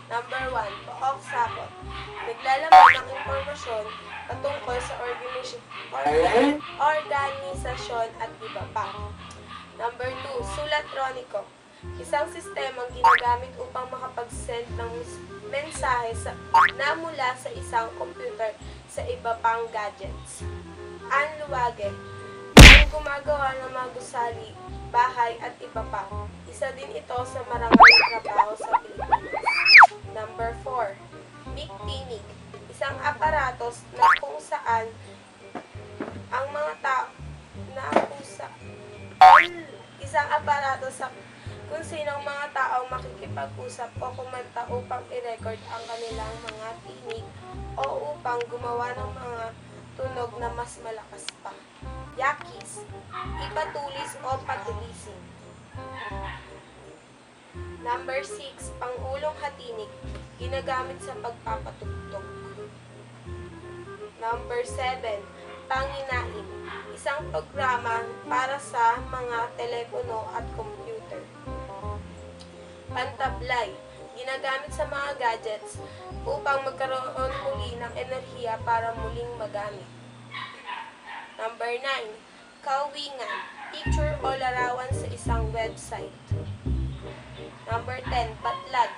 Number 1, pook sapot. Naglalaman ng impormasyon patungkol sa organisasyon at iba pa. Number 2, sulat troniko. Isang sistemang ginagamit upang makapag-send ng mensahe na mula sa isang computer sa iba pang gadgets. Anluwage. Ang gumagawa ng mga gusali, bahay at iba pa. Isa din ito sa marangal na trabaho sa Pilipinas. Number 4, miktinig. Isang aparatos na kung saan ang mga tao isang aparatos sa kung sinong mga taong makikipag-usap o kumanta upang i-record ang kanilang mga tinig o upang gumawa ng mga tunog na mas malakas pa. Yakis, ipatulis o patulisin. Number 6, pangulong hatinig, ginagamit sa pagpapatugtog. Number 7, panginain, isang programa para sa mga telepono at computer. Pantablay, ginagamit sa mga gadgets upang magkaroon muli ng enerhiya para muling magamit. Number 9, kawingan, picture o larawan sa isang website. Number 10, patlag,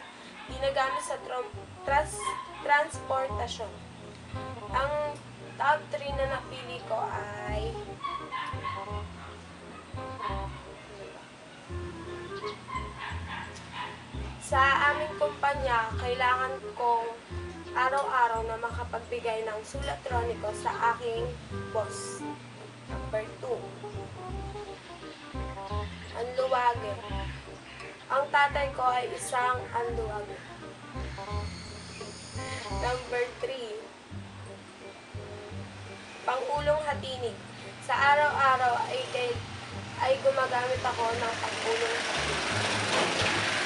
ginagamit sa transportasyon. Ang top 3 na napili ko ay sa aming kumpanya, kailangan kong araw-araw na makapagbigay ng sulat troniko sa aking boss. Number 2, anluwage. Ang tatay ko ay isang anluwage. Number 3, pangulong hatinig. Sa araw-araw ay gumagamit ako ng pangulong hatinig.